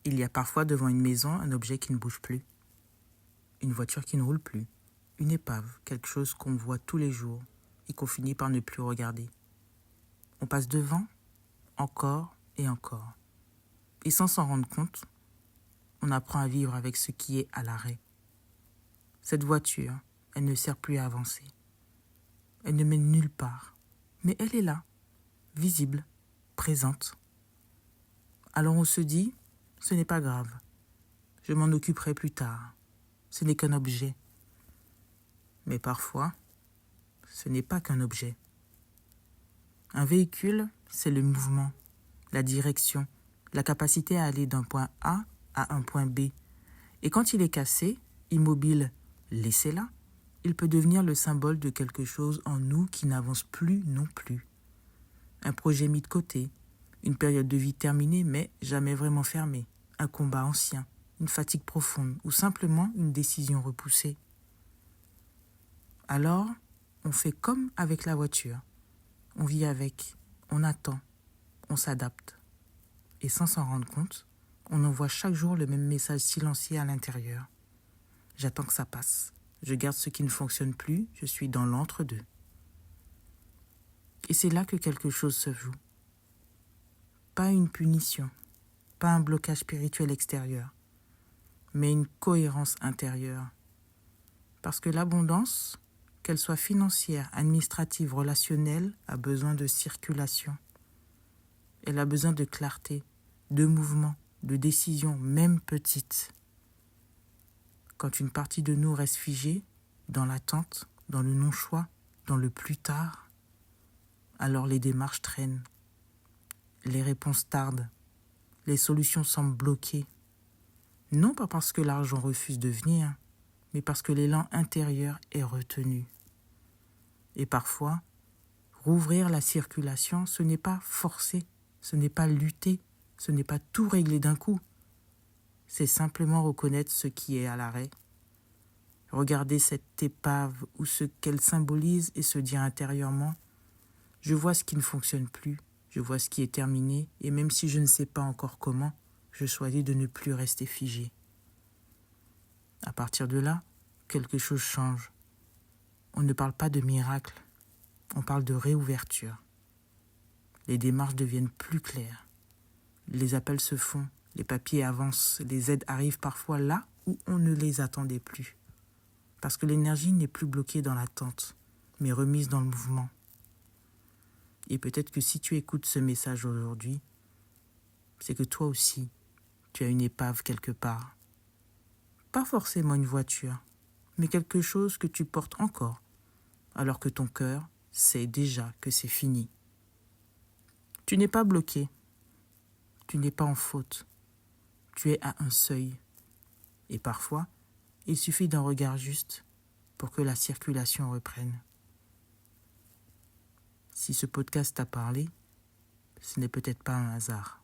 Il y a parfois devant une maison un objet qui ne bouge plus, une voiture qui ne roule plus, une épave, quelque chose qu'on voit tous les jours et qu'on finit par ne plus regarder. On passe devant, encore et encore. Et sans s'en rendre compte, on apprend à vivre avec ce qui est à l'arrêt. Cette voiture, elle ne sert plus à avancer. Elle ne mène nulle part, mais elle est là, visible, présente. Alors on se dit, ce n'est pas grave, je m'en occuperai plus tard. Ce n'est qu'un objet. Mais parfois, ce n'est pas qu'un objet. Un véhicule, c'est le mouvement, la direction, la capacité à aller d'un point A à un point B. Et quand il est cassé, immobile, laissé là, il peut devenir le symbole de quelque chose en nous qui n'avance plus non plus. Un projet mis de côté, une période de vie terminée mais jamais vraiment fermée, un combat ancien, une fatigue profonde ou simplement une décision repoussée. Alors, on fait comme avec la voiture. On vit avec, on attend, on s'adapte. Et sans s'en rendre compte, on envoie chaque jour le même message silencieux à l'intérieur. J'attends que ça passe. Je garde ce qui ne fonctionne plus, je suis dans l'entre-deux. Et c'est là que quelque chose se joue. Pas une punition, pas un blocage spirituel extérieur, mais une cohérence intérieure. Parce que l'abondance, qu'elle soit financière, administrative, relationnelle, a besoin de circulation. Elle a besoin de clarté, de mouvement, de décision, même petite. Quand une partie de nous reste figée, dans l'attente, dans le non-choix, dans le plus tard, alors les démarches traînent, les réponses tardent, les solutions semblent bloquées. Non pas parce que l'argent refuse de venir, mais parce que l'élan intérieur est retenu. Et parfois, rouvrir la circulation, ce n'est pas forcer, ce n'est pas lutter, ce n'est pas tout régler d'un coup. C'est simplement reconnaître ce qui est à l'arrêt, regarder cette épave ou ce qu'elle symbolise et se dire intérieurement « Je vois ce qui ne fonctionne plus, je vois ce qui est terminé et même si je ne sais pas encore comment, je choisis de ne plus rester figé. » À partir de là, quelque chose change. On ne parle pas de miracle, on parle de réouverture. Les démarches deviennent plus claires. Les appels se font, les papiers avancent, les aides arrivent parfois là où on ne les attendait plus. Parce que l'énergie n'est plus bloquée dans l'attente, mais remise dans le mouvement. Et peut-être que si tu écoutes ce message aujourd'hui, c'est que toi aussi, tu as une épave quelque part. Pas forcément une voiture, mais quelque chose que tu portes encore, alors que ton cœur sait déjà que c'est fini. Tu n'es pas bloqué, tu n'es pas en faute, tu es à un seuil. Et parfois, il suffit d'un regard juste pour que la circulation reprenne. Si ce podcast t'a parlé, ce n'est peut-être pas un hasard.